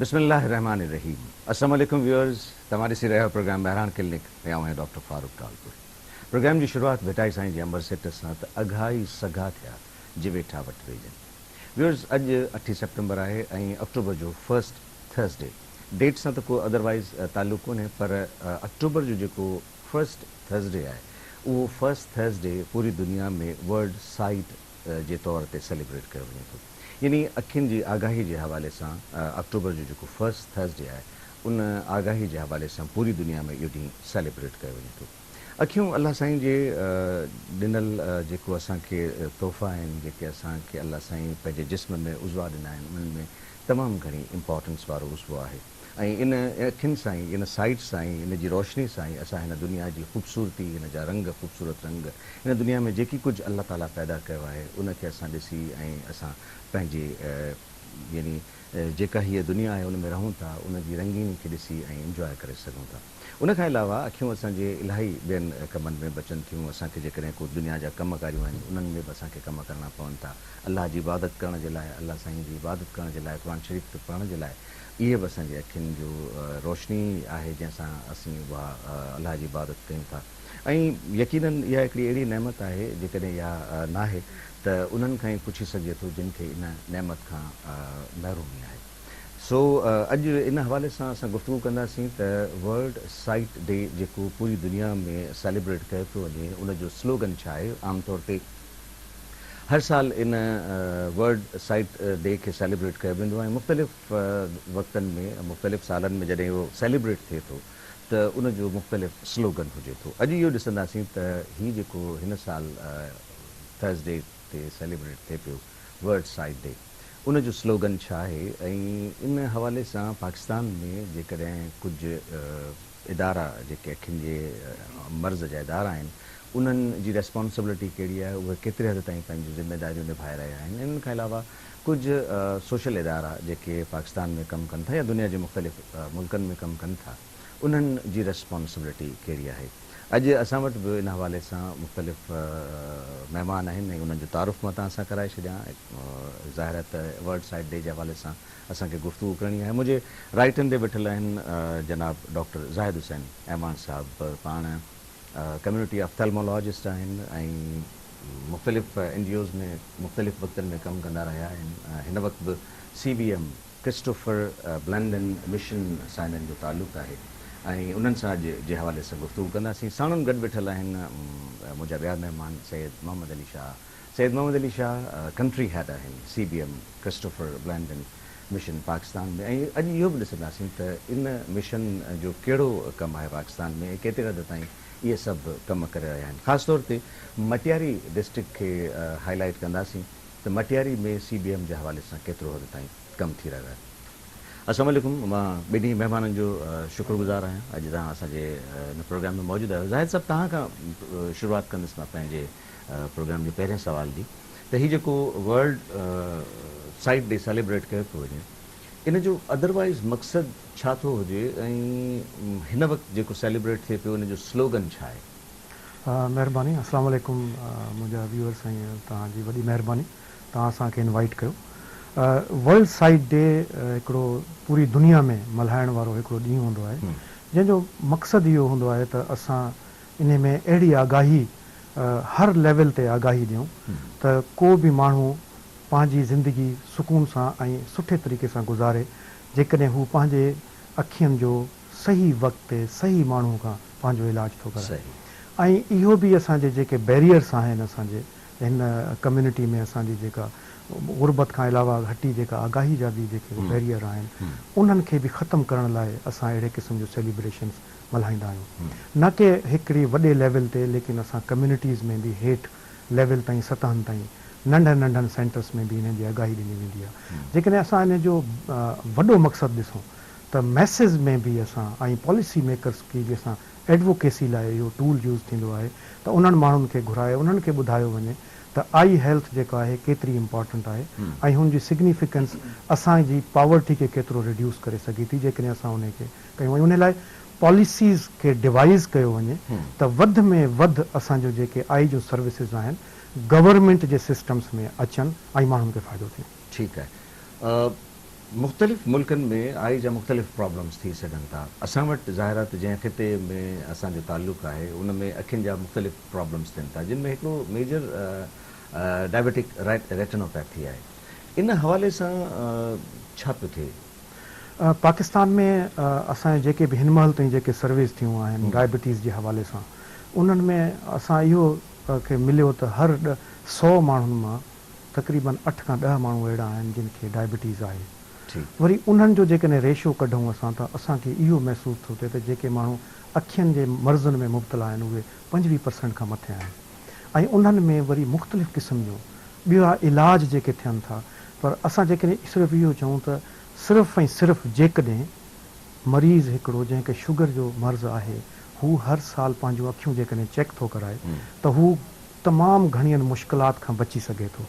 बिस्मिल्लाहिर्रहमानिर्रहीम। अस्सलाम वालेकुम व्यूअर्स, तमारी सी रहा प्रोग्राम बहरान क्लिनिक में आऊं डॉक्टर फारूक कालपुर। प्रोग्राम की शुरुआत बेटाई साईं जी अंबर सेक्टर सां त अघाई सघा थिया जे वेठा वटि वेजन। व्यूअर्स, अॼु 8 सितंबर आहे ऐं अक्टूबर जो फर्स्ट थर्सडे। डेट सां त को अदरवाइज़ ताल्लुक़ कोन्हे, पर अक्टूबर जो जेको फर्स्ट थर्सडे आहे उहो फर्स्ट थर्सडे पूरी दुनिया में वर्ल्ड साइट जे तौर ते सेलिब्रेट कयो वञे थो। यानी अखियुनि जी आगाही जे हवाले सां अक्टूबर जो जेको फर्स्ट थर्सडे आहे उन आगाही जे हवाले सां पूरी दुनिया में इहो ॾींहुं सेलिब्रेट कयो वञे थो। अखियूं अलाह साईं जे ॾिनल जेको असांखे तोहफ़ा आहिनि, जेके असांखे अलाह साईं पंहिंजे जिस्म में उज़वा ॾिना आहिनि, उन्हनि में तमामु घणी इम्पोर्टेंस वारो उज़वो आहे। ऐं इन अखियुनि सां ई, इन साइट सां ई, इन जी रोशनी सां ई असां हिन दुनिया जी ख़ूबसूरती, हिन जा रंग, ख़ूबसूरत रंग, हिन दुनिया में जेकी कुझु अल्लाह ताला पैदा कयो आहे उनखे असां ॾिसी ऐं असां पंहिंजे यानी जेका हीअ दुनिया आहे उन में रहूं था, उन जी रंगीनी खे ॾिसी ऐं इंजॉय करे सघूं था। उन खां अलावा अखियूं असांजे इलाही ॿियनि कमनि में बचनि थियूं। असांखे जेकॾहिं को दुनिया जा कम कारियूं आहिनि उन्हनि में बि असांखे कम करणा पवनि था। अलाह जी इबादत करण जे लाइ, अलाह साईं जी इबादत करण जे लाइ, क़ुरान शरीफ़ पढ़ण जे लाइ, इहे बि असांजे अखियुनि जो रोशनी आहे जंहिंसां असीं उहा अलाह जी इबादत कयूं था। ऐं यकीनन इहा हिकिड़ी अहिड़ी नेमत आहे जेकॾहिं इहा नाहे त उन्हनि खां ई पुछी सघिजे थो जिन खे इन नेमत खां महरूमी आहे। सो अॼु इन हवाले सां असां गुफ़्तगू कंदासीं त वर्ल्ड साइट डे जेको पूरी दुनिया में सेलिब्रेट कयो थो वञे, उनजो स्लोगन छा आहे। आमतौर ते हर साल इन वर्ल्ड साइट डे खे सेलिब्रेट कयो वेंदो आहे। मुख़्तलिफ़ वक़्तनि में, मुख़्तलिफ़ सालनि में जॾहिं उहो सेलिब्रेट थिए थो त उनजो मुख़्तलिफ़ स्लोगन हुजे थो। अॼु इहो ॾिसंदासीं त हीउ जेको हिन साल थर्सडे ते सेलिब्रेट थिए पियो वर्ल्ड साइट डे, उनजो स्लोगन छा आहे। ऐं इन हवाले सां पाकिस्तान में जेकॾहिं कुझु इदारा जेके अखियुनि जे मर्ज़ जा इदारा आहिनि उन्हनि जी रेस्पॉन्सिबिलिटी कहिड़ी आहे, उहे केतिरे हद ताईं पंहिंजूं ज़िम्मेदारियूं निभाए रहिया आहिनि। इन खां अलावा कुझु सोशल इदारा जेके पाकिस्तान में कमु कनि था या दुनिया जे मुख़्तलिफ़ मुल्कनि में कमु कनि था, उन्हनि जी रेस्पॉन्सिबिलिटी कहिड़ी आहे। अॼु असां वटि बि इन हवाले सां मुख़्तलिफ़ महिमान आहिनि ऐं उन्हनि जो तारुफ़ मां तव्हां सां कराए छॾियां। ज़ाहिर आहे त वर्ल्ड साइट डे जे हवाले सां असांखे गुफ़्तगू करणी आहे। मुंहिंजे राइट हैंड ते वेठल आहिनि जनाब डॉक्टर ज़ाहिद हुसैन ऐमान साहिबु। पाण कम्यूनिटी ऑफ्थेल्मोलॉजिस्ट आहिनि ऐं मुख़्तलिफ़ NGOs में मुख़्तलिफ़ वक़्तनि में कमु कंदा रहिया आहिनि। हिन वक़्तु बि CBM क्रिस्टोफर ब्लैंडन मिशन सां हिननि जो ताल्लुक़ु आहे ऐं उन्हनि सां अॼु जे हवाले सां गुफ़्तगू कंदासीं। साणुनि गॾु वेठल आहिनि मुंहिंजा ॿिया महिमान सैयद मोहम्मद अली शाह। सैयद मोहम्मद अली शाह कंट्री हेड आहिनि CBM Christopher Blunden mission Pakistan में। ऐं अॼु इहो बि ॾिसंदासीं त इन मिशन जो कहिड़ो कमु आहे पाकिस्तान में ऐं केतिरे हद ताईं इहे सभु कम करे रहिया आहिनि। ख़ासि तौर ते मटियारी डिस्ट्रिक्ट खे हाईलाइट कंदासीं त मटियारी में CBM जे हवाले सां केतिरो हद ताईं कमु थी रहियो आहे। अस्सलाम वालेकुम। मां ॿिन्ही महिमाननि जो शुक्रगुज़ार आहियां। अॼु तव्हां असांजे हिन प्रोग्राम में मौजूदु आहियो। ज़ाहिद साहिबु, तव्हां खां शुरूआति कंदुसि मां पंहिंजे प्रोग्राम जे पहिरें सवाल जी, त हीउ जेको वर्ल्ड साइट डे सेलिब्रेट कयो थो वञे, इन जो अदरवाइज़ मक़सदु छा थो हुजे ऐं हिन वक़्तु जेको सेलिब्रेट थिए पियो उन जो स्लोगन छा आहे। महिरबानी। अस्सलाम वालेकुम मुंहिंजा व्यूअर्स ऐं तव्हांजी वॾी महिरबानी तव्हां असांखे इनवाइट कयो। वर्ल्ड साइट डे हिकिड़ो पूरी दुनिया में मल्हाइण वारो हिकिड़ो ॾींहुं हूंदो आहे जंहिंजो मक़सदु इहो हूंदो आहे त असां इन में अहिड़ी आगाही हर लेवल ते आगाही ॾियूं त को बि माण्हू पंहिंजी ज़िंदगी सुकून सां ऐं सुठे तरीक़े सां गुज़ारे, जेकॾहिं हू पंहिंजे अखियुनि जो सही वक़्त ते सही माण्हू खां पंहिंजो इलाजु थो करे। ऐं इहो बि असांजे जेके बैरियर्स आहिनि असांजे हिन कम्यूनिटी में, असांजी जेका गुरबत खां अलावा घटी जेका आगाही जा बि जेके बैरियर आहिनि उन्हनि खे बि ख़तमु करण लाइ असां अहिड़े क़िस्म जो सेलिब्रेशन्स मल्हाईंदा आहियूं। न कि हिकिड़ी वॾे लेवल ते, लेकिन असां कम्यूनिटीज़ में बि हेठि लेवल ताईं, सतहनि ताईं, नंढनि नंढनि सेंटर्स में बि हिन जी आगाही ॾिनी वेंदी आहे। जेकॾहिं असां हिन जो वॾो मक़सदु ॾिसूं त मैसेज में बि असां ऐं पॉलिसी मेकर्स खे बि असां एडवोकेसी लाइ इहो टूल यूज़ थींदो आहे त उन्हनि माण्हुनि खे घुराए उन्हनि खे ॿुधायो वञे त आई हेल्थ जेका आहे केतिरी इम्पॉर्टेंट आहे ऐं हुनजी सिग्निफिकेंस असांजी पॉवर्टी खे केतिरो रिड्यूस करे सघे थी जेकॾहिं असां उनखे कयूं। ऐं उन लाइ पॉलिसीज़ खे डिवाइज़ कयो वञे त वधि में वधि असांजो जेके आई जो सर्विसिस आहिनि गवर्नमेंट जे सिस्टम्स में अचनि ऐं माण्हुनि खे फ़ाइदो थिए। ठीकु आहे। मुख़्तलिफ़ मुल्कनि में आई जा मुख़्तलिफ़ प्रॉब्लम्स थी सघनि था. असां वटि ज़ाहिर आहे त जंहिं ख़िते में असांजो ताल्लुक़ु आहे उन में अखियुनि जा मुख़्तलिफ़ प्रॉब्लम्स थियनि था, जिन में हिकिड़ो मेजर डायबिटिक रेटिनोपैथी आहे. इन हवाले सां छा पियो थिए? पाकिस्तान में असांजे जेके बि हिन महिल ताईं जेके सर्विस थियूं आहिनि डायबिटीज़ जे हवाले सां, उन्हनि में असां इहो खे मिलियो त हर 100 माण्हुनि मां तक़रीबन 8 खां 10 माण्हू अहिड़ा आहिनि जिन खे डायबिटीज़ आहे. वरी उन्हनि जो जेकॾहिं रेशो कढूं असां त असांखे इहो महसूसु थो थिए त जेके माण्हू अखियुनि जे मर्ज़नि में मुब्तला आहिनि उहे 25% खां मथे आहिनि. ऐं उन्हनि में वरी मुख़्तलिफ़ क़िस्म जो ॿिया इलाज जेके थियनि था. पर असां जेकॾहिं सिर्फ़ु इहो चऊं त सिर्फ़ु ऐं सिर्फ़ु जेकॾहिं मरीज़ हिकिड़ो जंहिंखे शुगर जो मर्ज़ आहे हू हर साल पंहिंजूं अखियूं जेकॾहिं चेक थो कराए त हू तमामु घणियुनि मुश्किलात खां बची सघे थो.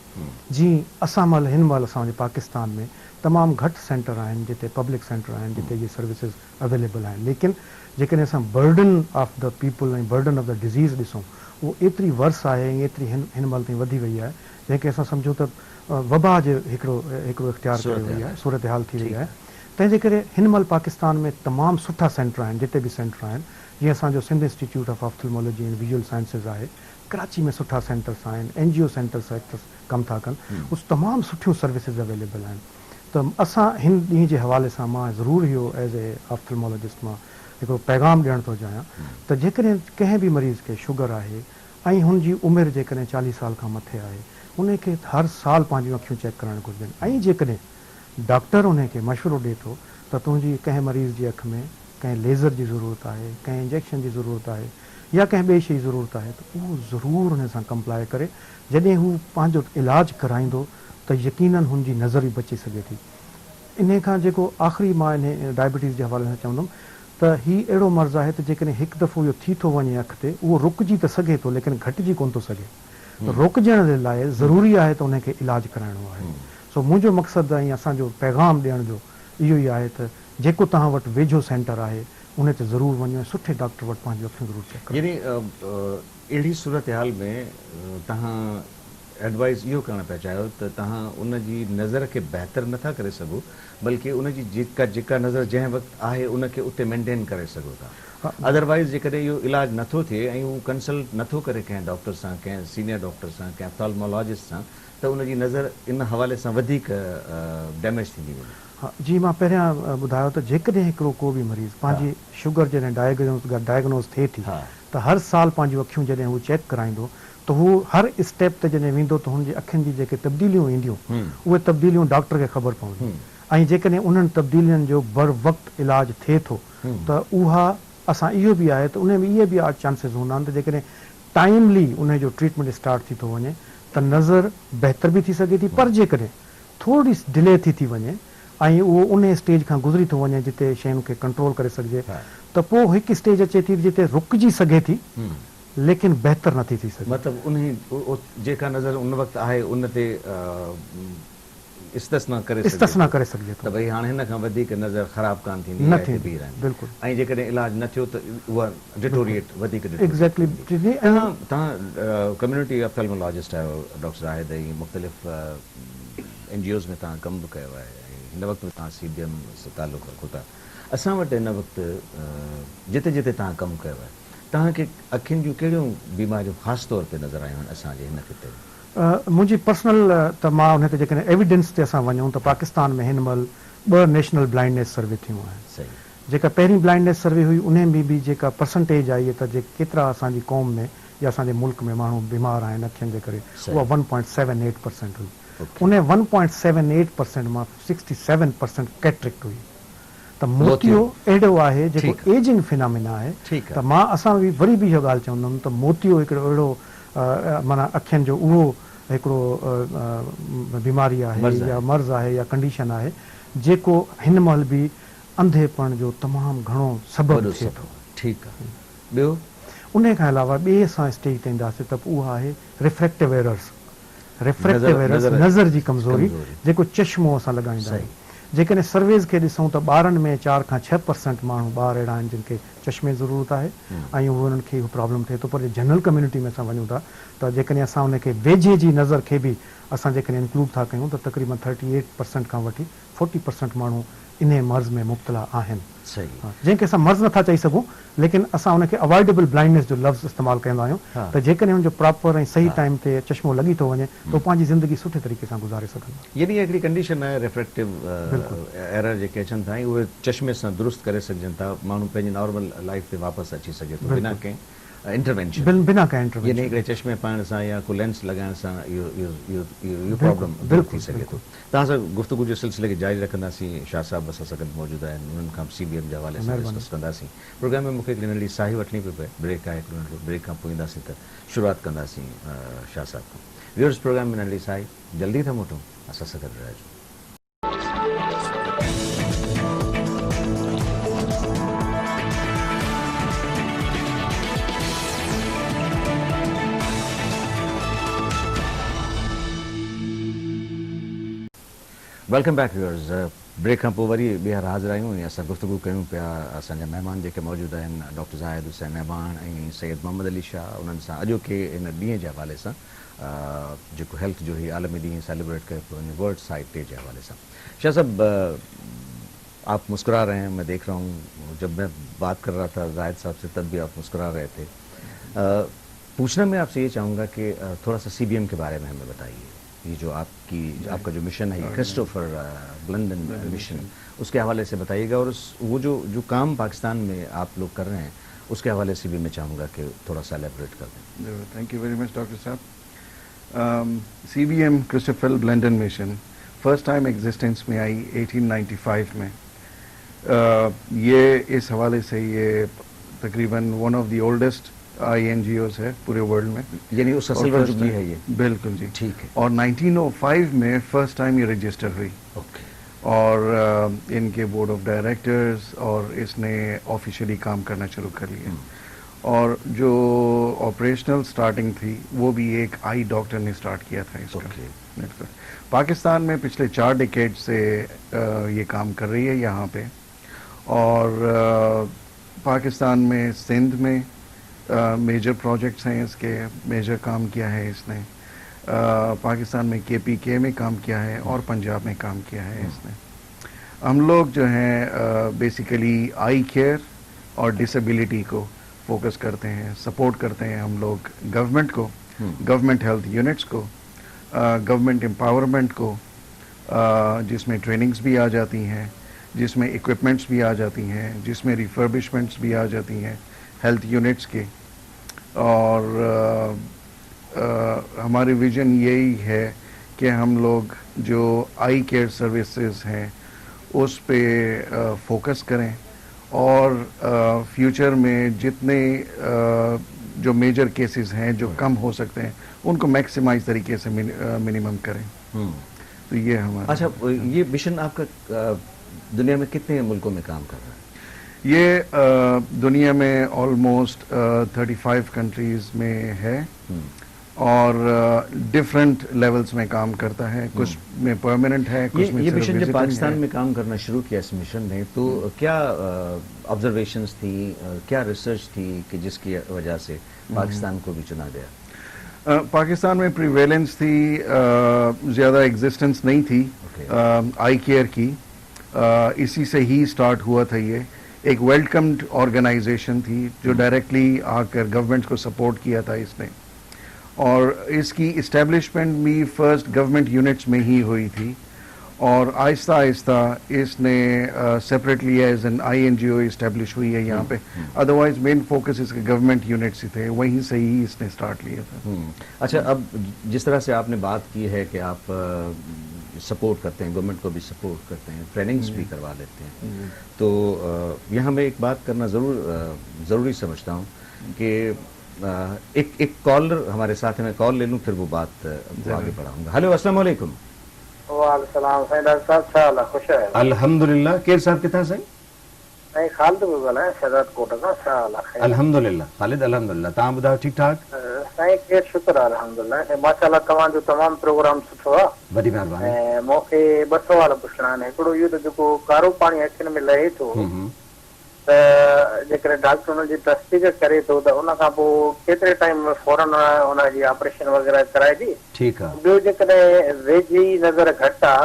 जीअं असां महिल हिन महिल असांजे पाकिस्तान में तमामु घटि सेंटर आहिनि जिते पब्लिक सेंटर आहिनि जिते इहे सर्विसिस अवेलेबल आहिनि. लेकिन जेकॾहिं असां बर्डन ऑफ द पीपल ऐं बर्डन ऑफ द डिज़ीज़ ॾिसूं उहो एतिरी वर्स आहे ऐं एतिरी हिन महिल ताईं वधी वई आहे जंहिंखे असां सम्झूं त वबा जो हिकिड़ो इख़्तियार करे वई आहे, सूरत हाल थी वई आहे. तंहिंजे करे हिन महिल पाकिस्तान में तमामु सुठा सेंटर आहिनि जिते बि सेंटर आहिनि. जीअं असांजो Sindh institute of ophthalmology and visual sciences आहे, कराची में सुठा सेंटर्स आहिनि, NGO सेंटर्स कमु था कनि, उस तमामु सुठियूं सर्विसिस अवेलेबल आहिनि. त असां हिन ॾींहं जे हवाले सां मां ज़रूरु इहो एज़ ए ऑफ्थल्मोलॉजिस्ट मां हिकिड़ो पैगाम ॾियणु थो चाहियां त जेकॾहिं कंहिं बि मरीज़ खे शुगर आहे ऐं हुनजी उमिरि जेकॾहिं 40 साल खां मथे आहे उनखे हर साल पंहिंजूं अखियूं चेक कराइणु घुरिजनि. ऐं जेकॾहिं डॉक्टर उनखे मशवरो ॾिए थो त तुंहिंजी कंहिं मरीज़ जी अखि में कंहिं लेज़र जी ज़रूरत आहे, कंहिं इंजेक्शन जी ज़रूरत आहे या कंहिं ॿिए शइ जी ज़रूरत आहे त उहो ज़रूरु हुन सां कंप्लाई करे. जॾहिं हू पंहिंजो इलाजु कराईंदो त यकीननि हुनजी नज़र बि बची सघे थी. इन खां जेको आख़िरी मां इन डायबिटीज़ जे हवाले सां चवंदुमि त हीउ अहिड़ो मर्ज़ु आहे त जेकॾहिं हिकु दफ़ो इहो थी थो वञे अखि ते उहो रुकिजी त सघे थो लेकिन घटिजी कोन थो सघे. रोकजण जे लाइ ज़रूरी आहे त उनखे इलाजु कराइणो आहे. सो मुंहिंजो मक़सदु ऐं असांजो पैगाम ॾियण जो इहो ई आहे त जेको तव्हां वटि वेझो सेंटर आहे उन ते ज़रूरु वञो ऐं सुठे डॉक्टर वटि पंहिंजूं अखियूं ज़रूरु चेक कयो. यानी अहिड़ी सूरत हाल में तव्हां एडवाइस इहो करणु पिया चाहियो त तव्हां उनजी नज़र खे बहितर नथा करे सघो बल्कि उनजी जेका नज़र जंहिं वक़्तु आहे उनखे उते मेंटेन करे सघो था. अदरवाइज़ जेकॾहिं इहो इलाजु नथो थिए ऐं हू कंसल्ट नथो करे कंहिं डॉक्टर सां, कंहिं सीनियर डॉक्टर सां, कंहिं ऑफ्थल्मोलॉजिस्ट सां त उनजी नज़र इन हवाले सां वधीक डैमेज थींदी वेंदी. हा जी, मां पहिरियां ॿुधायो त जेकॾहिं हिकिड़ो को बि मरीज़ पंहिंजी शुगर जॾहिं डायग्नोज़ थिए थी त हर साल पंहिंजूं अखियूं जॾहिं हू चेक कराईंदो त हू हर स्टेप ते जॾहिं वेंदो त हुनजी अखियुनि जी जेके तब्दीलियूं ईंदियूं उहे तब्दीलियूं डॉक्टर खे ख़बर पवंदियूं. ऐं जेकॾहिं उन्हनि तब्दीलियुनि जो बर वक़्तु इलाजु थिए थो त उहा असां इहो बि आहे त उन में इहे बि चांसिस हूंदा आहिनि त जेकॾहिं टाइमली उनजो ट्रीटमेंट स्टार्ट थी थो वञे त नज़र बहितर बि थी सघे थी. पर जेकॾहिं थोरी डिले थी वञे ऐं उहो उन स्टेज खां गुज़री थो वञे जिते शयुनि खे कंट्रोल करे सघिजे त पोइ हिकु स्टेज अचे थी जिते रुकिजी सघे थी लेकिन बहितर नथी थी सघे. मतिलबु उन जेका नज़र उन वक़्तु आहे उन ते इस्तिस्ना करे सघिजे त भई हाणे हिन खां वधीक नज़र ख़राबु कान थींदी न थींदी. बिल्कुलु. ऐं जेकॾहिं इलाजु न थियो त उहा डिटोरिएट वधीक. एग्ज़ैक्टली. तव्हां कम्युनिटी ऑफ्थल्मोलॉजिस्ट आहियो डॉक्टर ज़ाहिद, ऐं मुख़्तलिफ़ NGOs में तव्हां कमु बि कयो आहे ऐं हिन वक़्तु तव्हां CBM सां तालुक़ु रखो था. असां वटि हिन वक़्तु जिते जिते तव्हां कमु कयो आहे तव्हांखे अखियुनि जूं कहिड़ियूं बीमारियूं ख़ासि तौर ते नज़र आयूं आहिनि असांजे हिन खिते में? मुंहिंजी पर्सनल त मां हुन ते जेकॾहिं एविडेंस ते असां वञूं त पाकिस्तान में हिन महिल 2 नेशनल ब्लाइंडनेस सर्वे थियूं आहिनि. जेका पहिरीं ब्लाइंडनेस सर्वे हुई उन में बि जेका परसेंटेज आई त केतिरा असांजी क़ौम में या असांजे मुल्क में माण्हू बीमार आहिनि अखियुनि जे करे उहा 1.78% हुई. उन 1.78% मां 67% कैटरेक्ट हुई. त मोतियो अहिड़ो आहे जेको एजिंग फिनामिना आहे. त मां असां वरी बि इहा ॻाल्हि चवंदुमि त मोतियो हिकिड़ो अहिड़ो माना अखियुनि जो उहो हिकिड़ो बीमारी आहे या मर्ज़ आहे या कंडीशन आहे जेको हिन महिल बि अंधेपण जो तमामु घणो सबबु थिए थो. ठीकु आहे. ॿियो उन खां अलावा ॿिए असां स्टेज ते ईंदासीं त उहा आहे रिफ्रेक्टिव एरर्स. नज़र जी कमज़ोरी जेको चश्मो असां लॻाईंदा आहियूं. जेकॾहिं सर्वेज़ खे ॾिसूं त ॿारनि में 4 खां 6% माण्हू ॿार अहिड़ा आहिनि जिन खे चश्मे जी ज़रूरत आहे ऐं उन्हनि खे इहो प्रॉब्लम थिए थो. पर जनरल कम्युनिटी में असां वञूं था त जेकॾहिं असां उनखे वेझे जी नज़र खे बि असां जेकॾहिं इंक्लूड था कयूं त तक़रीबन 38% खां वठी 40% माण्हू इन मर्ज़ में मुब्तला आहिनि. सही. जंहिंखे असां मर्ज़ नथा चई सघूं, लेकिन असां उनखे अवॉइडेबल ब्लाइंडनेस जो लफ़्ज़ इस्तेमालु कंदा आहियूं. त जेकॾहिं हुनजो प्रॉपर ऐं सही टाइम ते चश्मो लॻी थो वञे त पंहिंजी ज़िंदगी सुठे तरीक़े सां गुज़ारे सघंदा. यानी हिकिड़ी कंडीशन आहे रिफ्रेक्टिव एरर जेके अचनि था उहे चश्मे सां दुरुस्त करे सघजनि था, माण्हू पंहिंजी नॉर्मल लाइफ ते वापसि अची सघे थो बिना कंहिं इंटरवेंशन. बिना कंहिं इंटरवेंशन. यानी हिकिड़े चश्मे पाइण सां या को लेंस लॻाइण सां इहो प्रॉब्लम दूर थी सघे थो. तव्हां सां गुफ़्तगू जे सिलसिले खे जारी रखंदासीं. शाह साहब असां सां गॾु मौजूदु आहिनि, उन्हनि खां CBM जे हवाले सां डिस्कस कंदासीं. प्रोग्राम में मूंखे हिकिड़ी नंढी साही वठणी पई पए, ब्रेक आहे हिकिड़ो नंढो. ब्रेक खां पोइ ईंदासीं त शुरूआति कंदासीं शाह साहब खां. व्यूअर्स, प्रोग्राम में नंढी साही, जल्दी था मोटूं, असां सां गॾु रहिजो. Welcome back viewers. ब्रेक खां पोइ वरी ॿीहर हाज़िर आहियूं ऐं असां गुफ़्तगू कयूं पिया. असांजा महिमान जेके मौजूदु आहिनि, डॉक्टर ज़ाहिद हुसैन मेहमान ऐं सैयद मोहम्मद अली शाह, उन्हनि सां अॼोके इन ॾींहं जे हवाले सां जेको हेल्थ जो ही आलमी ॾींहुं सेलिब्रेट कयो पियो इन वर्ल्ड साइट डे जे हवाले सां. शाह साहब, आप मुस्कुरा रहे हैं, मैं देख रहा हूँ. जब मैं बात कर रहा था ज़ाहिद साहब से तब भी आप मुस्कुरा रहे थे. पूछना मैं आपसे ये चाहूँगा कि थोड़ा सा CBM के बारे में हमें बताइए. ये जो आपका जो मिशन है, क्रिस्टोफर ब्लंडन मिशन, उसके हवाले से बताइएगा. और वो जो काम पाकिस्तान में आप लोग कर रहे हैं उसके हवाले से भी मैं चाहूँगा कि थोड़ा सा एलेबरेट कर दें. Thank you very much doctor साहब. CBM Christopher Blunden mission first time existence में आई 1895 में. ये इस हवाले से ये तकरीबन one of the oldest INGOs है पूरे वर्ल्ड में. यानी उसका सिल्वर जुबली है ये. बिल्कुल जी, ठीक है. और 1905 में फर्स्ट टाइम ये रजिस्टर हुई. ओके. और इनके बोर्ड ऑफ डायरेक्टर्स और इसने ऑफिशियली काम करना शुरू कर लिया. और जो ऑपरेशनल स्टार्टिंग थी वो भी एक आई डॉक्टर ने स्टार्ट किया था इसका. पाकिस्तान में पिछले 4 डिकेड से ये काम कर रही है यहाँ पे. और पाकिस्तान में सिंध में मेजर प्रोजेक्ट्स हैं इसके, मेजर काम किया है इसने. पाकिस्तान में KPK में काम किया है और पंजाब में काम किया है इसने. हम लोग जो हैं बेसिकली आई केयर और डिसेबिलिटी को फोकस करते हैं, सपोर्ट करते हैं हम लोग गवर्नमेंट को, गवर्नमेंट हेल्थ यूनिट्स को, गवर्नमेंट एम्पावरमेंट को, जिसमें ट्रेनिंग्स भी आ जाती हैं, जिसमें इक्विपमेंट्स भी आ जाती हैं, जिसमें रिफर्बिशमेंट्स भी आ जाती हैं हेल्थ यूनिट्स के. और हमारी विजन यही है कि हम लोग जो आई केयर सर्विसेज हैं उस पे फोकस करें और फ्यूचर में जितने जो मेजर केसेस हैं जो कम हो सकते हैं उनको मैक्सिमाइज तरीके से मिनिमम करें. तो ये हमारा. अच्छा, ये मिशन आपका दुनिया में कितने मुल्कों में काम कर रहा है? ये दुनिया में ऑलमोस्ट 35 कंट्रीज में है और डिफरेंट लेवल्स में काम करता है. कुछ में परमानेंट है, कुछ में ये मिशन जब पाकिस्तान में काम करना शुरू किया इस मिशन ने, तो क्या ऑब्जर्वेशंस थी, क्या रिसर्च थी कि जिसकी वजह से पाकिस्तान को भी चुना गया? पाकिस्तान में प्रिवेलेंस थी, ज़्यादा एग्जिस्टेंस नहीं थी आई केयर की. इसी से ही स्टार्ट हुआ था. ये एक वेलकम्ड ऑर्गेनाइजेशन थी जो डायरेक्टली आकर गवर्नमेंट को सपोर्ट किया था इसने. और इसकी इस्टेब्लिशमेंट भी फर्स्ट गवर्नमेंट यूनिट्स में ही हुई थी और आहिस्ता आहिस्ता इसने separately as an INGO establish हुई है यहाँ पे. अदरवाइज मेन फोकस इसके गवर्नमेंट यूनिट्स ही थे, वहीं से ही इसने स्टार्ट लिया था. अच्छा, अब जिस तरह से आपने बात की है कि आप सपोर्ट करते हैं, गवर्नमेंट को भी सपोर्ट करते हैं, ट्रेनिंग्स भी करवा लेते हैं, तो यहाँ मैं एक बात करना ज़रूरी समझता हूँ कि एक कॉलर हमारे साथ है. मैं कॉल ले लूँ फिर वो बात आगे बढ़ाऊँगा. हेलो, अस्सलाम वालेकुम. वालेकुम सलाम. डॉक्टर साहब छा खुश है? अल्हम्दुलिल्लाह. केर साहब कितना सही? नहीं, खालिद पियो ॻाल्हायां शहजाद कोट खां. छा हाल आहे? अल्हम्दुलिल्लाह खालिद, अल्हम्दुलिल्लाह. तव्हां ॿुधायो ठीक ठाक? साईं केर शुक्र आहे अल्हम्दुलिल्लाह. माशाअल्लाह तव्हांजो तमामु प्रोग्राम सुठो आहे. वॾी महिरबानी. ऐं मूंखे 2 सवाल पुछणा आहिनि. हिकिड़ो इहो त जेको कारो पाणी अखियुनि में लहे थो त जेकॾहिं डॉक्टर हुनजी तस्दीक करे थो त उन खां पोइ केतिरे टाइम में फौरन हुनजी ऑपरेशन वग़ैरह कराइजी। ठीकु आहे। ॿियो जेकॾहिं वेझी नज़र घटि आहे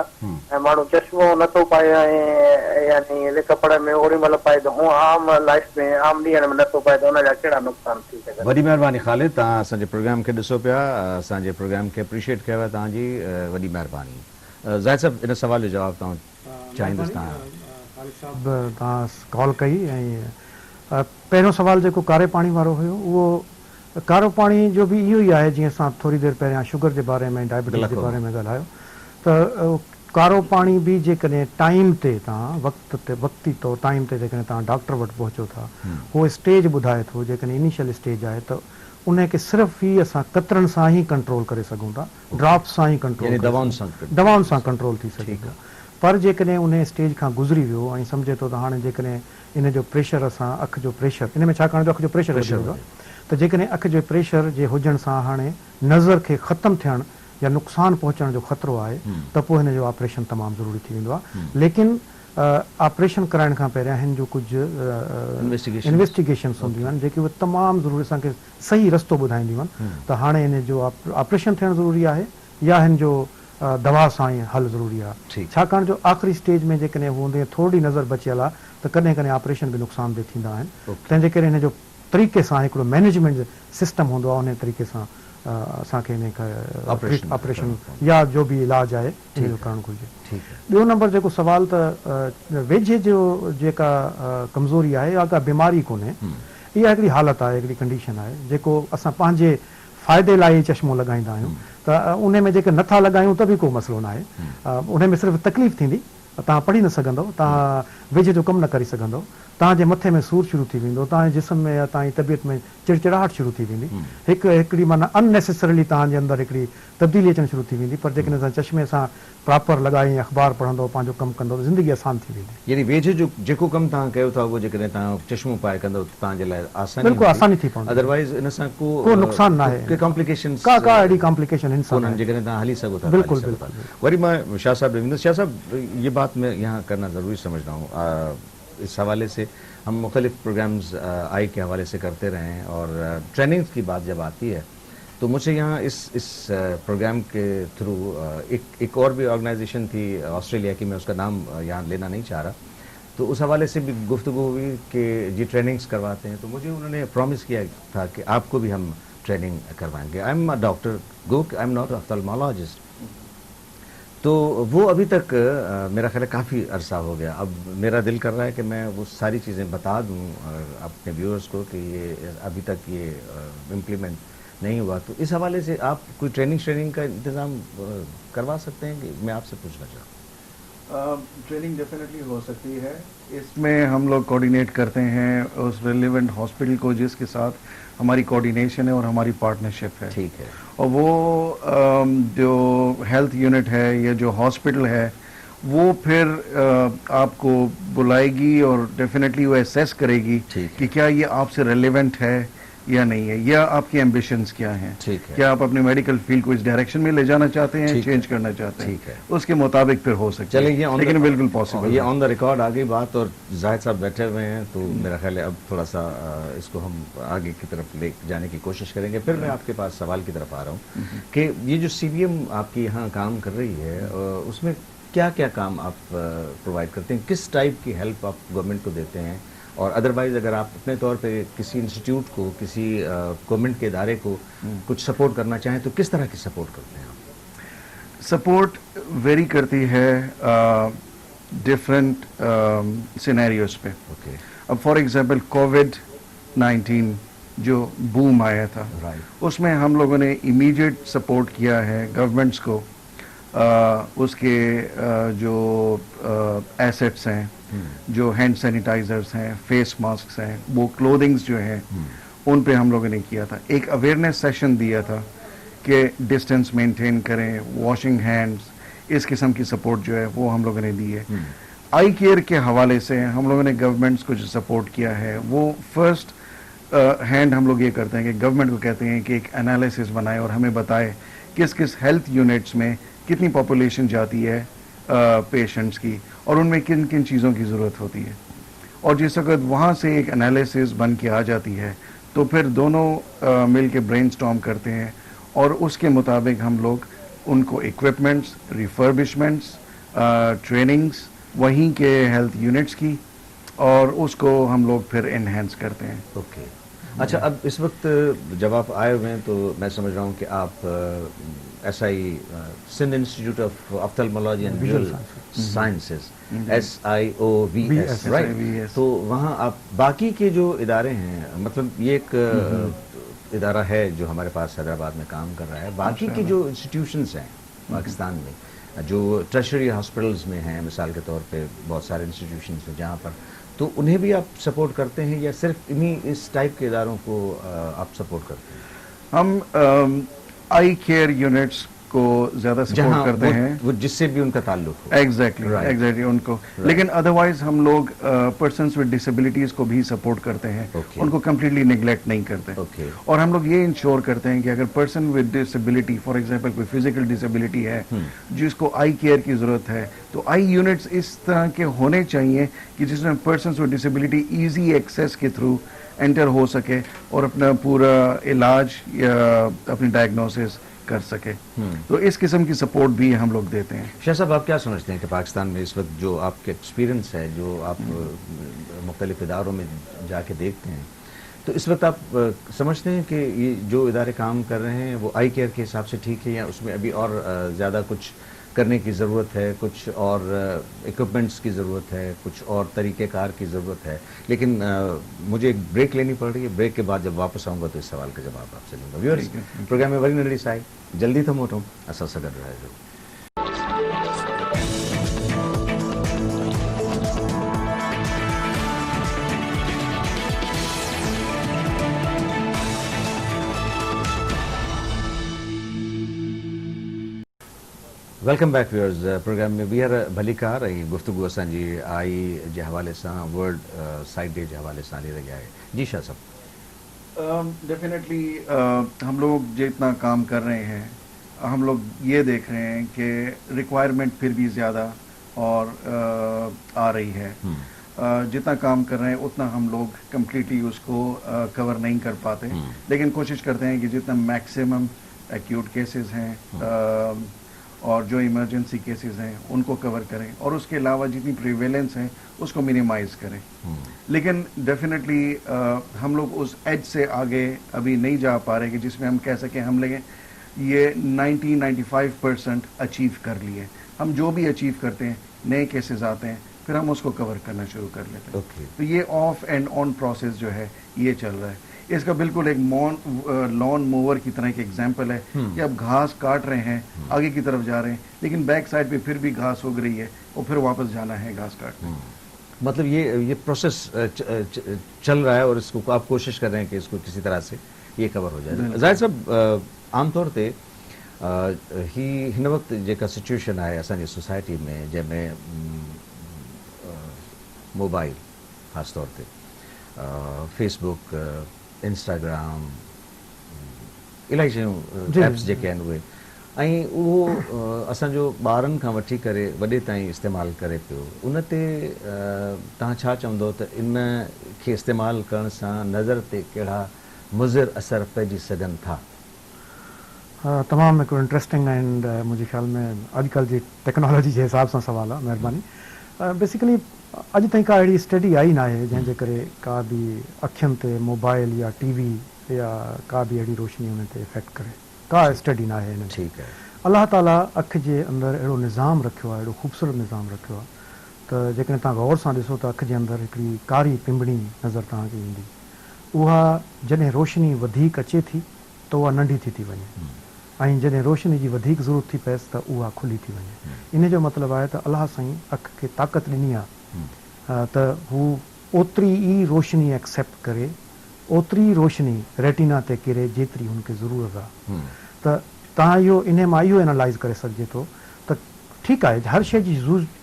ऐं माण्हू चश्मो नथो पाए ऐं यानी लिख पढ़ में ओड़ी महिल पाए त हूअं आम लाइफ में आम ॾींहं में नथो पाए त हुनजा कहिड़ा नुक़सान थी सघनि? वॾी महिरबानी ख़ालिद, तव्हां असांजे प्रोग्राम खे ॾिसो पिया, असांजे प्रोग्राम खे अप्रिशिएट कयो आहे, तव्हांजी वॾी महिरबानी। ज़ाहिद साहब, इन सवाल जो जवाबु तव्हां चाहींदुसि? तव्हां कॉल कई ऐं पहिरियों सवाल जेको कारे पाणी वारो हुयो, उहो कारो पाणी जो बि इहो ई आहे जीअं असां थोरी देरि पहिरियां शुगर जे बारे में, डायबिटीज़ जे बारे में ॻाल्हायो, त कारो पाणी बि जेकॾहिं टाइम ते तव्हां वक़्ती तौर टाइम ते जेकॾहिं तव्हां डॉक्टर वटि पहुचो था, उहो स्टेज ॿुधाए थो, जेकॾहिं इनिशियल स्टेज आहे त उनखे सिर्फ़ु ई असां कतरनि सां ई कंट्रोल करे सघूं था, ड्रॉप्स सां ई कंट्रोल, दवाउनि सां कंट्रोल थी सघे थो। पर जेकॾहिं उन स्टेज खां गुज़री वियो ऐं सम्झे थो त हाणे जेकॾहिं इन जो प्रेशर असां अखि जो प्रेशर, इन में छाकाणि जो अखि जो प्रेशर हूंदो आहे, त जेकॾहिं अखि जो प्रेशर जे हुजण सां हाणे नज़र खे ख़तमु थियणु या नुक़सानु पहुचण जो ख़तरो आहे त पोइ हिन जो ऑपरेशन तमामु ज़रूरी थी वेंदो आहे। लेकिन ऑपरेशन कराइण खां पहिरियां हिन जो कुझु इन्वेस्टिगेशन्स हूंदियूं आहिनि जेके उहे तमामु ज़रूरी असांखे सही रस्तो ॿुधाईंदियूं आहिनि त हाणे हिन जो ऑपरेशन थियणु ज़रूरी आहे या हिन जो दवा सां ई हल ज़रूरी आहे। छाकाणि जो आख़िरी स्टेज में जेकॾहिं हूंदे थोरी नज़र बचियल आहे त कॾहिं कॾहिं ऑपरेशन बि नुक़सानदेह थींदा आहिनि। तंहिंजे करे हिन जो तरीक़े सां हिकिड़ो मैनेजमेंट सिस्टम हूंदो आहे, उन तरीक़े सां असांखे हिन ऑपरेशन या जो बि इलाजु आहे इहो करणु घुरिजे। ॿियो नंबर जेको सुवाल त वेझे जो जेका कमज़ोरी आहे या का बीमारी कोन्हे, इहा हिकिड़ी हालत आहे, हिकिड़ी कंडीशन आहे जेको असां पंहिंजे फ़ाइदे लाइ चश्मो लॻाईंदा आहियूं, त उन में जेके नथा लॻायूं त बि को मसइलो न आहे। उन में सिर्फ़ु तकलीफ़ थींदी, तव्हां पढ़ी न सघंदव, तव्हां वेझे जो कमु न करे सघंदव, तव्हांजे मथे में सूरु शुरू थी वेंदो, तव्हांजे जिस्म में या तव्हांजी तबियत में चिड़चिड़ाहट शुरू थी वेंदी, हिकिड़ी माना अननेसेसरली तव्हांजे अंदरि हिकिड़ी तब्दीली अचणु शुरू थी वेंदी। पर जेकॾहिं असां चश्मे सां प्रॉपर लॻाई अख़बार पढ़ंदो, पंहिंजो कमु कंदो त ज़िंदगी आसान थी वेंदी। यानी वेझे जो जेको कमु तव्हां कयो था उहो जेकॾहिं तव्हां चश्मो पाए कंदव त तव्हांजे लाइ आसानी, बिल्कुलु आसानी थी पवंदी, अदरवाइज़ इन सां को नुक़सान न आहे, कॉम्प्लिकेशंस का अहिड़ी कॉम्प्लिकेशन इंसान जेकॾहिं तव्हां हली सघो था। बिल्कुलु बिल्कुलु। वरी मां शाह साहब ॾे शाह साहब, ये बात मैं यहाँ करना ज़रूरी समझता हूँ, इस हवाले से हम मुख्तलिफ प्रोग्राम्स आई के हवाले से करते रहे हैं और ट्रेनिंग्स की बात जब आती है तो मुझे यहाँ इस प्रोग्राम के थ्रू एक और भी ऑर्गेनाइजेशन थी ऑस्ट्रेलिया की, मैं उसका नाम यहाँ लेना नहीं चाह रहा, तो उस हवाले से भी गुफ्तगू हुई कि जी ट्रेनिंग्स करवाते हैं, तो मुझे उन्होंने प्रॉमिस किया था कि आपको भी हम ट्रेनिंग करवाएंगे। आई एम अ डॉक्टर गुक, आई एम नॉट ऑफ्थल्मोलॉजिस्ट। तो वो अभी तक मेरा ख्याल है काफ़ी अरसा हो गया, अब मेरा दिल कर रहा है कि मैं वो सारी चीज़ें बता दूँ अपने व्यूअर्स को कि ये अभी तक ये इम्प्लीमेंट नहीं हुआ। तो इस हवाले से आप कोई ट्रेनिंग का इंतज़ाम करवा सकते हैं कि मैं आपसे पूछना चाहूँ? ट्रेनिंग डेफिनेटली हो सकती है, इसमें हम लोग कोऑर्डिनेट करते हैं उस रिलेवेंट हॉस्पिटल को जिसके साथ हमारी कोऑर्डिनेशन है और हमारी पार्टनरशिप है। ठीक है। और वो जो हेल्थ यूनिट है या जो हॉस्पिटल है वो फिर आपको बुलाएगी और डेफिनेटली वो एसेस करेगी कि क्या ये आपसे रेलेवेंट है या नहीं है, या आपकी एम्बिशंस क्या हैं, क्या आप अपने मेडिकल फील्ड को इस डायरेक्शन में ले जाना चाहते हैं, चेंज करना चाहते हैं, उसके मुताबिक फिर हो सकता है, लेकिन बिल्कुल पॉसिबल। ये ऑन द रिकॉर्ड आ गई बात और जाहिद साहब बैठे हुए हैं, तो मेरा ख्याल है अब थोड़ा सा इसको हम आगे की तरफ ले जाने की कोशिश करेंगे। फिर मैं आपके पास सवाल की तरफ आ रहा हूँ कि ये जो CBM आपकी यहाँ काम कर रही है उसमें क्या क्या काम आप प्रोवाइड करते हैं, किस टाइप की हेल्प आप गवर्नमेंट को देते हैं, और अदरवाइज अगर आप अपने तौर पे किसी इंस्टीट्यूट को, किसी गवर्नमेंट के इदारे को कुछ सपोर्ट करना चाहें तो किस तरह की सपोर्ट करते हैं आप? सपोर्ट वेरी करती है डिफरेंट सिनेरियोज पे। अब फॉर एग्जांपल कोविड-19 जो बूम आया था, उसमें हम लोगों ने इमीडिएट सपोर्ट किया है गवर्नमेंट्स को, उसके जो एसेट्स हैं, जो हैंड सैनिटाइजर्स हैं, फेस मास्क हैं, वो क्लोथिंग्स जो हैं उन पे हम लोगों ने किया था। एक अवेयरनेस सेशन दिया था कि डिस्टेंस मेंटेन करें, वॉशिंग हैंड्स, इस किस्म की सपोर्ट जो है वो हम लोगों ने दी है। आई केयर के हवाले से हम लोगों ने गवर्नमेंट्स को जो सपोर्ट किया है वो फर्स्ट हैंड हम लोग ये करते हैं कि गवर्नमेंट को कहते हैं कि एक एनालिसिस बनाए और हमें बताए किस किस हेल्थ यूनिट्स में कितनी पॉपुलेशन जाती है पेशेंट्स की और उनमें किन किन चीज़ों की ज़रूरत होती है। اور جس وقت وہاں سے ایک انالیسس بن کے آ جاتی ہے تو پھر دونوں مل کے برین سٹارم کرتے ہیں اور اس کے مطابق ہم لوگ ان کو اکوپمنٹس، ریفربشمنٹس، ٹریننگز وہیں کے ہیلتھ یونٹس کی، اور اس کو ہم لوگ پھر انہینس کرتے ہیں. اوکے. اچھا، اب اس وقت جب آپ آئے ہوئے ہیں تو میں سمجھ رہا ہوں کہ آپ S I Sindh institute of ophthalmology and visual sciences SIOVS right, تو وہاں آپ باقی کے جو ادارے ہیں، مطلب یہ ایک ادارہ ہے جو ہمارے پاس حیدرآباد میں کام کر رہا ہے، باقی کے جو انسٹیٹیوشنس ہیں پاکستان میں جو ٹریشری ہاسپٹلز میں ہیں مثال کے طور پہ بہت سارے انسٹیٹیوشنس ہیں جہاں پر، تو انہیں بھی آپ سپورٹ کرتے ہیں یا صرف انہی اس ٹائپ کے اداروں کو آپ سپورٹ کرتے ہیں؟ ہم آئی کیئر یونٹس کو زیادہ سپورٹ کرتے ہیں، وہ جس سے بھی ان کا تعلق ہو. ایگزیکٹلی ان کو، لیکن ادروائز ہم لوگ پرسنس ود ڈسیبلٹیز کو بھی سپورٹ کرتے ہیں، ان کو کمپلیٹلی نگلیکٹ نہیں کرتے. اور ہم لوگ یہ انشور کرتے ہیں کہ اگر person with disability, for example کوئی فزیکل ڈسیبلٹی ہے جس کو آئی کیئر کی ضرورت ہے، تو آئی یونٹس اس طرح کے ہونے چاہیے کہ جس میں persons with disability easy access کے تھرو انٹر ہو سکے اور اپنا پورا علاج یا اپنی ڈائگنوسس کر سکے. تو اس قسم کی سپورٹ بھی ہم لوگ دیتے ہیں. شاہ صاحب، آپ کیا سمجھتے ہیں کہ پاکستان میں اس وقت جو آپ کے ایکسپیرینس ہے، جو آپ مختلف اداروں میں جا کے دیکھتے ہیں، تو اس وقت آپ سمجھتے ہیں کہ یہ جو ادارے کام کر رہے ہیں وہ آئی کیئر کے حساب سے ٹھیک ہے، یا اس میں ابھی اور زیادہ کچھ کرنے کی ضرورت ہے، کچھ اور اکوپمنٹس کی ضرورت ہے، کچھ اور طریقہ کار کی ضرورت ہے؟ لیکن مجھے ایک بریک لینی پڑ رہی ہے. بریک کے بعد جب واپس آؤں گا تو اس سوال کا جواب آپ سے لوں گا. ویورز، پروگرام میں وری نڈی سائی جلدی تھا موٹوں اصل سگڑ رہا ہے. Welcome back viewers. پروگرام میں بیر بھلی کار ای گفتگو اسانجی آئی کے حوالے سے ورلڈ سائٹ ڈے کے حوالے سے ہلی رہی ہے. جی شاہ صاحب. ڈیفینیٹلی ہم لوگ جتنا کام کر رہے ہیں، ہم لوگ یہ دیکھ رہے ہیں کہ ریکوائرمنٹ پھر بھی زیادہ اور آ رہی ہے. جتنا کام کر رہے ہیں اتنا ہم لوگ کمپلیٹلی اس کو کور نہیں کر پاتے، لیکن کوشش کرتے ہیں کہ جتنا میکسیمم ایکیوٹ کیسز ہیں اور جو ایمرجنسی کیسز ہیں ان کو کور کریں، اور اس کے علاوہ جتنی پریویلنس ہیں اس کو منیمائز کریں. لیکن ڈیفینیٹلی ہم لوگ اس ایج سے آگے ابھی نہیں جا پا رہے کہ جس میں ہم کہہ سکیں ہم لیں یہ 90-95% اچیو کر لیے. ہم جو بھی اچیو کرتے ہیں، نئے کیسز آتے ہیں، پھر ہم اس کو کور کرنا شروع کر لیتے ہیں. تو یہ آف اینڈ آن پروسیس جو ہے یہ چل رہا ہے. اس کا بالکل ایک لان موور کی طرح ایک ایگزامپل ہے کہ اب گھاس کاٹ رہے ہیں، آگے کی طرف جا رہے ہیں، لیکن بیک سائڈ پہ پھر بھی گھاس اگ رہی ہے اور پھر واپس جانا ہے گھاس کاٹنے. مطلب یہ پروسیس چل رہا ہے اور اس کو آپ کوشش کر رہے ہیں کہ اس کو کسی طرح سے یہ کور ہو جائے. ظاہر صاحب، عام طور پہ ہن وقت جیکا سچویشن ہے اساں جی سوسائٹی میں جن میں موبائل خاص طور پہ فیس بک، انسٹاگرام، الہی شیوں ایپس जेके आहिनि उहे، ऐं उहो असांजो ॿारनि खां वठी करे वॾे ताईं इस्तेमालु करे पियो. उन ते तव्हां छा चवंदो त इन खे इस्तेमालु करण सां नज़र ते कहिड़ा मुज़िर असर पइजी सघनि था? तमामु हिकिड़ो इंट्रस्टिंग एंड मुंहिंजे ख़्याल में अॼुकल्ह जी टेक्नोलॉजी जे हिसाब सां सुवालु आहे. महिरबानी. बेसिकली अॼु ताईं का अहिड़ी स्टडी आई न आहे जंहिंजे करे का बि अखियुनि ते मोबाइल या टीवी या का बि अहिड़ी रोशनी उन ते इफेक्ट करे. का स्टडी न आहे. ठीकु आहे. अलाह ताला अखि जे अंदरि अहिड़ो निज़ाम रखियो आहे, अहिड़ो ख़ूबसूरत निज़ाम रखियो आहे त जेकॾहिं तव्हां गौर सां ॾिसो त अखि जे अंदरि हिकिड़ी कारी पिंबड़ी नज़र तव्हांखे ईंदी. उहा जॾहिं रोशनी वधीक अचे थी त उहा नंढी थी वञे, ऐं जॾहिं रोशनी जी वधीक ज़रूरत थी पएसि त उहा खुली थी वञे. इन जो मतिलबु आहे त अलाह साईं अखि खे ताक़त ॾिनी आहे त हू ओतिरी ई रोशनी एक्सेप्ट करे, ओतिरी रोशनी रेटिना ते किरे जेतिरी हुनखे ज़रूरत आहे. त तव्हां इहो इन मां इहो एनालाइज़ करे सघिजे थो त ठीकु आहे, हर शइ जी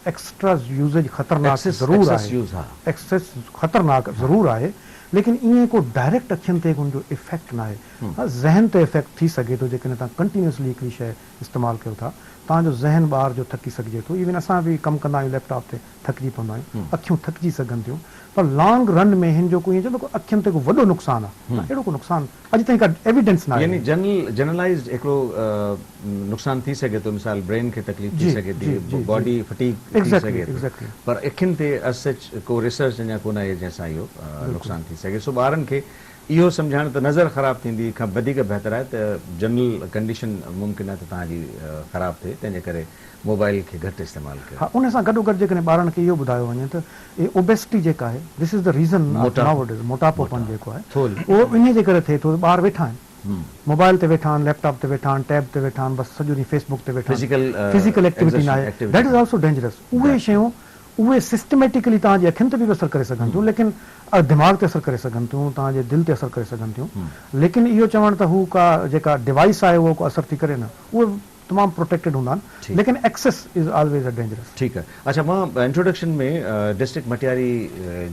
एक्स्ट्रा यूज़ेज ख़तरनाक ज़रूरु आहे, एक्सेस ख़तरनाक ज़रूरु आहे, लेकिन ईअं को डायरेक्ट अखियुनि ते हुनजो इफेक्ट न आहे. ज़हन ते इफेक्ट थी सघे थो जेकॾहिं तव्हां कंटिन्यूसली हिकिड़ी शइ इस्तेमालु कयो था. तव्हांजो ज़हन ॿार जो थकी सघिजे थो. इवन असां बि कमु कंदा आहियूं लैपटॉप ते थकिजी पवंदा आहियूं, अखियूं थकिजी सघनि थियूं. पर लॉन्ग रन में हिन जो कोई चवंदो अखियुनि ते को वॾो नुक़सानु आहे. अहिड़ो को नुक़सानु अॼु ताईं का एविडेंस न आहे. यानी जनरलाइज्ड हिकिड़ो नुक़सानु थी सघे थो. मिसाल ब्रेन खे तकलीफ़ थी सघे थी, बॉडी फटीग थी सघे थी, पर अखियुनि ते असच को रिसर्च अञा कोन आहे जंहिंसां इहो नुक़सानु थी सघे. सो ॿारनि खे इहो सम्झाइण त नज़र ख़राबु थींदी खां वधीक बहितर आहे त जनरल कंडीशन मुमकिन आहे त तव्हांजी ख़राबु थिए, तंहिंजे करे मोबाइल खे घटि इस्तेमालु कयो. हा, उन सां गॾोगॾु जेकॾहिं ॿारनि खे इहो ॿुधायो वञे त ओबेसिटी जेका आहे, दिस इज़ द रीज़न मोटापोपन जेको आहे उहो इन जे करे थिए थो. ॿार वेठा आहिनि, मोबाइल ते वेठा आहिनि, लैपटॉप ते वेठा आहिनि, टैब ते वेठा आहिनि, बसि सॼो ॾींहुं फेसबुक ते वेठा आहिनि. फिज़िकल एक्टिविटी न आहे. That is also dangerous. उहे शयूं उहे सिस्टमेटिकली तव्हांजी अखियुनि ते बि असरु करे सघनि थियूं, लेकिन दिमाग़ ते असरु करे सघनि थियूं, तव्हांजे दिलि ते असरु करे सघनि थियूं. लेकिन इहो चवणु त हू का जेका डिवाइस आहे उहो को असरु थी करे न, उहे तमामु प्रोटेक्टेड हूंदा आहिनि, लेकिन excess is always a dangerous. ठीकु आहे. अच्छा, मां इंट्रोडक्शन में डिस्ट्रिक्ट मटियारी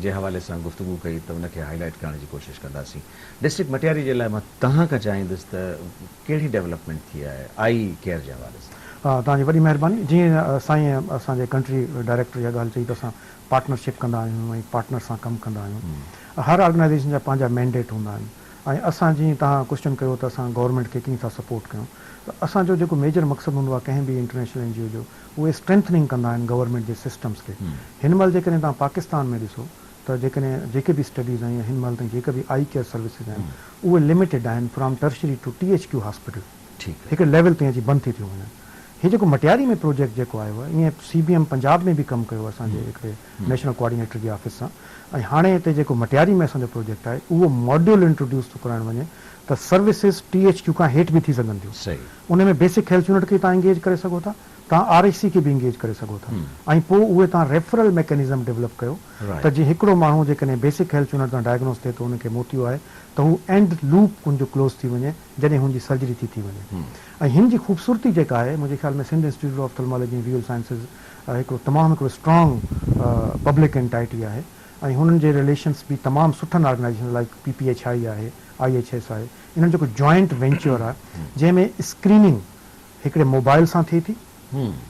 जे हवाले सां गुफ़्तगू कई त उनखे हाईलाइट करण जी कोशिशि कंदासीं. डिस्ट्रिक्ट मटियारी जे लाइ मां तव्हां खां चाहींदुसि त कहिड़ी डेवलपमेंट थी आहे आई केयर जे हवाले सां? तव्हांजी वॾी महिरबानी. जीअं साईं असांजे कंट्री डायरेक्टर इहा ॻाल्हि चई त असां पार्टनरशिप कंदा आहियूं ऐं पार्टनर सां कमु कंदा आहियूं. हर ऑर्गेनाइज़ेशन जा पंहिंजा मैंडेट हूंदा आहिनि. ऐं असां जीअं तव्हां क्वेश्चन कयो त असां गवर्नमेंट खे कीअं था सपोर्ट कयूं, त असांजो जेको मेजर मक़सदु हूंदो आहे कंहिं बि इंटरनेशनल एन जी ओ जो, उहे स्ट्रेंथनिंग कंदा आहिनि गवर्नमेंट जे सिस्टम्स खे. हिन महिल जेकॾहिं तव्हां पाकिस्तान में ॾिसो त जेकॾहिं जेके बि स्टडीज़ आहिनि हिन महिल ताईं जेके बि आई केयर सर्विसिस आहिनि उहे लिमिटेड आहिनि from tertiary to THQ hospital. हिकिड़े लेवल ताईं अची बंदि थी थियूं वञनि. हीअ जेको मटियारी में प्रोजेक्ट जेको आयो आहे, ईअं CBM पंजाब में बि कमु कयो असांजे हिकिड़े नेशनल कोऑर्डिनेटर जे ऑफिस सां. ऐं हाणे हिते जेको मटियारी में असांजो प्रोजेक्ट आहे उहो मॉड्यूल इंट्रोड्यूस थो कराइणु वञे त सर्विसिस THQ खां हेठि बि थी सघनि थियूं. उन में बेसिक हेल्थ यूनिट खे तव्हां इंगेज करे सघो था, तव्हां RHC खे बि इंगेज करे सघो था, ऐं पोइ उहे तव्हां रेफरल मैकेनिज़म डेवलप कयो त जीअं हिकिड़ो माण्हू जेकॾहिं बेसिक हेल्थ यूनिट सां डायग्नोस थिए थो, उनखे मोतियो आहे त हू एंड लूप उनजो क्लोज़ थी वञे जॾहिं हुनजी सर्जरी थी वञे. ऐं हिन जी ख़ूबसूरती जेका आहे, मुंहिंजे ख्याल में Sindh institute of ophthalmology and visual sciences हिकिड़ो तमामु हिकिड़ो स्ट्रॉन्ग पब्लिक एंटाइटी आहे. ऐं हुननि जे रिलेशन्स बि तमामु सुठनि ऑर्गेनाइज़ेशन लाइक PPHI आहे, IHS आहे. इन्हनि जेको जॉइंट वेंचर आहे जंहिंमें स्क्रीनिंग हिकिड़े मोबाइल सां थिए थी,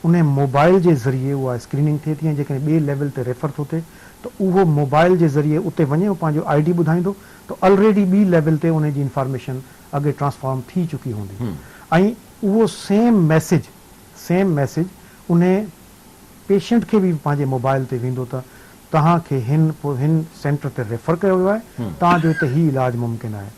उन मोबाइल जे ज़रिए उहा स्क्रीनिंग थिए थी. ऐं जेकॾहिं ॿिए लेवल ते रेफर थो थिए त उहो मोबाइल जे ज़रिए उते वञे, उहो पंहिंजो ID ॿुधाईंदो त ऑलरेडी ॿी लेवल ते उन जी इंफॉर्मेशन अॻे ट्रांसफॉर्म थी चुकी हूंदी. ऐं उहो सेम मैसेज उन पेशेंट खे बि पंहिंजे मोबाइल ते वेंदो त तव्हांखे हिन सेंटर ते रेफर कयो वियो आहे, तव्हांजो हिते ही इलाजु मुमकिन आहे.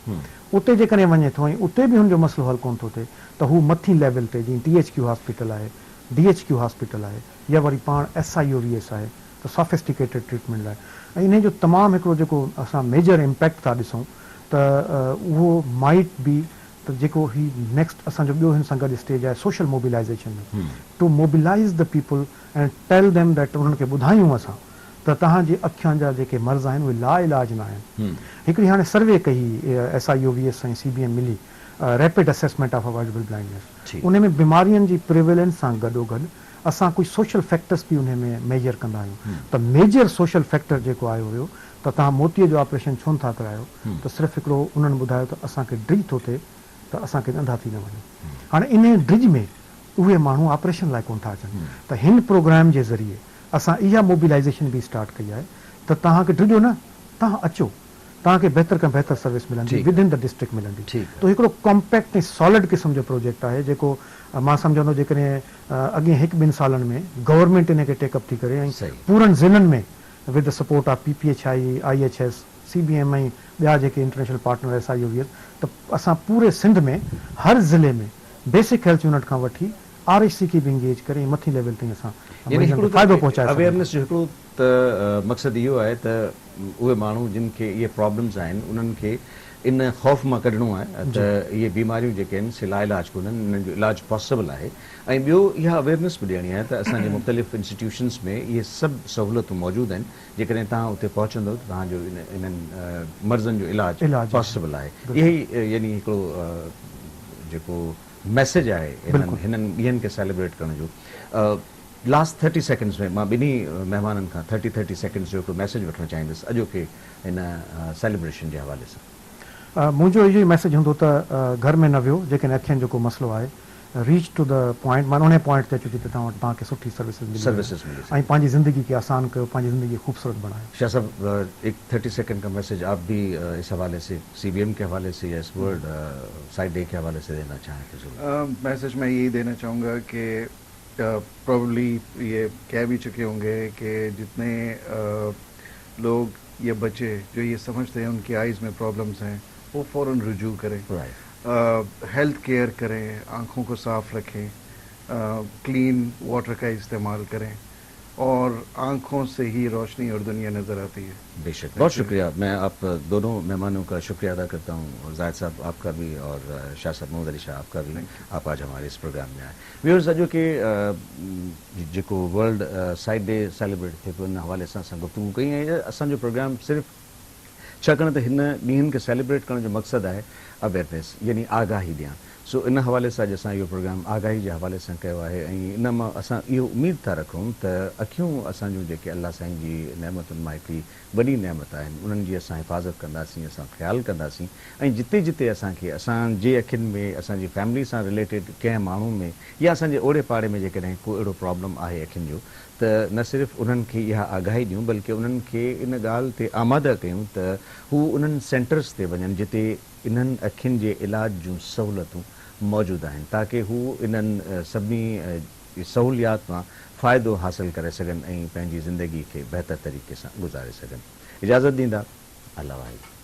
उते जेकॾहिं वञे थो ऐं उते बि हुनजो मसइलो हल कोन थो थिए त हू मथी लेवल ते जीअं THQ हॉस्पिटल आहे, DHQ हॉस्पिटल आहे, या वरी पाण SIOVS आहे त सोफिस्टिकेटेड ट्रीटमेंट लाइ. ऐं इन जो तमामु हिकिड़ो जेको असां मेजर इम्पैक्ट था ॾिसूं त उहो माइट बी त जेको ही नेक्स्ट असांजो ॿियो हिन सां गॾु स्टेज आहे सोशल मोबिलाइज़ेशन में, to mobilise the people and tell them that उन्हनि खे ॿुधायूं असां त तव्हांजी अखियुनि जा जेके मर्ज़ आहिनि उहे लाइलाज न आहिनि. हिकिड़ी हाणे सर्वे कई SIOVS ऐं CBM मिली, rapid assessment of avoidable blindness. उन में बीमारियुनि जी प्रिवेलेंस सां गॾोगॾु असां कुझु सोशल फैक्टर्स बि उन में मेजर कंदा आहियूं. त मेजर सोशल फैक्टर जेको आयो हुयो त तव्हां मोतीअ जो ऑपरेशन छो नथा करायो, त सिर्फ़ु हिकिड़ो उन्हनि ॿुधायो त असांखे ड्रिज थो थिए त असांखे अंधा थी न वञे. हाणे इन ड्रिज में उहे माण्हू ऑपरेशन लाइ कोन था अचनि. त हिन प्रोग्राम जे ज़रिए असां इहा मोबिलाइज़ेशन बि स्टार्ट कई आहे त तव्हांखे ड्रिजो न, तव्हां अचो, तव्हांखे बहितर खां बहितर सर्विस मिलंदी विद इन द डिस्ट्रिक्ट मिलंदी. त हिकिड़ो कॉम्पैक्ट ऐं सॉलिड क़िस्म जो प्रोजेक्ट आहे जेको मां सम्झंदो जेकॾहिं अॻे 1-2 सालनि में गवर्नमेंट इन खे टेकअप थी करे ऐं पूरनि ज़िलनि में with the support of PPHI, IHS, CBM ऐं ॿिया जेके इंटरनेशनल पार्टनर SIOVS, त असां पूरे सिंध में हर ज़िले में बेसिक हेल्थ यूनिट खां वठी RHC खे बि इंगेज करे मथी लेवल ताईं असां फ़ाइदो पहुचाए. अवेयरनेस जो हिकिड़ो त मक़सदु इहो आहे त उहे माण्हू जिन खे इहे प्रॉब्लम्स आहिनि उन्हनि खे इन ख़ौफ़ मां कढणो आहे त इहे बीमारियूं जेके आहिनि से लाइलाज कोन्हनि, इन्हनि जो इलाजु पॉसिबल आहे. ऐं ॿियो इहा अवेयरनेस बि ॾियणी आहे त असांजे मुख़्तलिफ़ इंस्टीट्यूशन्स में इहे सभु सहूलियतूं मौजूदु आहिनि. जेकॾहिं तव्हां उते पहुचंदव त तव्हांजो इन्हनि मर्ज़नि जो इलाजु पॉसिबल आहे. इहे ई यानी हिकिड़ो जेको मैसेज आहे हिननि ॿियनि खे सेलिब्रेट करण जो. लास्ट 30 सेकेंड्स में मां ॿिन्ही महिमाननि खां 30 सेकेंड्स जो हिकिड़ो मैसेज वठणु चाहींदुसि अॼोके हिन सेलिब्रेशन जे हवाले सां। मुंहिंजो इहो ई मैसेज हूंदो त घर में न वियो, जेकॾहिं अखियुनि जो को मसइलो आहे, रीच टू द पॉइंट, मां उन पॉइंट ते अचो जिते तव्हांखे सुठी सर्विसिस मिली ऐं पंहिंजी ज़िंदगी खे आसान कयो, पंहिंजी ज़िंदगी खूबसूरत बणायो। शाह साहब, एक 30 सेकंड का मैसेज आप भी इस हवाले से, CBM के हवाले से या इस वर्ल्ड साइड डे के हवाले से देना चाहें तो? मैसेज मैं यही देना चाहूँगा कि प्रॉब्ली ये कह भी चुके होंगे कि जितने लोग ये बच्चे जो ये समझते हैं उनकी आइज़ में प्रॉब्लम्स हैं, वो फ़ौरन रुजू करें, हेल्थ केयर करें, आँखों को साफ़ रखें, क्लीन वाटर का इस्तेमाल करें, और आँखों से ही रोशनी और दुनिया नज़र आती है। बेशक, बहुत शुक्रिया। मैं आप दोनों मेहमानों का शुक्रिया अदा करता हूँ, और जाहिद साहब आपका भी, और शाह साहब, मोहम्मद अली शाह आपका भी, आप आज हमारे इस प्रोग्राम में आए। व्यूअर्स, अॼु के जेको वर्ल्ड साइड डे सेलिब्रेट थिए पियो, उन हवाले सां असां गुफ़्तगू कई, ऐं असांजो प्रोग्राम सिर्फ़ु छाकाणि त हिन ॾींहंनि खे सेलिब्रेट करण जो मक़सदु आहे अवेयरनेस, यानी आगाही ॾियणु। सो इन हवाले सां असां इहो प्रोग्राम आगाही जे हवाले सां कयो आहे, ऐं इन मां असां इहो उमेद था रखूं त अखियूं असांजूं जेके अल्लाह साईं जी नेमतुनि मां हिकिड़ी वॾी नेमत आहिनि, उन्हनि जी असां हिफ़ाज़त कंदासीं, असां ख़्यालु कंदासीं, ऐं जिते जिते असांखे असांजे अखियुनि में, असांजी फैमिली सां रिलेटेड कंहिं माण्हू में, या असांजे ओड़े पाड़े में जेकॾहिं को अहिड़ो प्रॉब्लम आहे अखियुनि जो, त न सिर्फ़ु उन्हनि खे इहा आगाही ॾियूं, बल्कि उन्हनि खे इन ॻाल्हि ते आमादा कयूं त हू उन्हनि सेंटर्स ते वञनि जिते इन्हनि अखियुनि जे इलाज जूं सहूलियतूं मौजूदु आहिनि, ताकी हू इन्हनि सभिनी सहूलियात मां फ़ाइदो हासिलु करे सघनि ऐं पंहिंजी ज़िंदगी खे बहितर तरीक़े सां गुज़ारे सघनि। इजाज़त ॾींदा, अल्लाह वाहिद।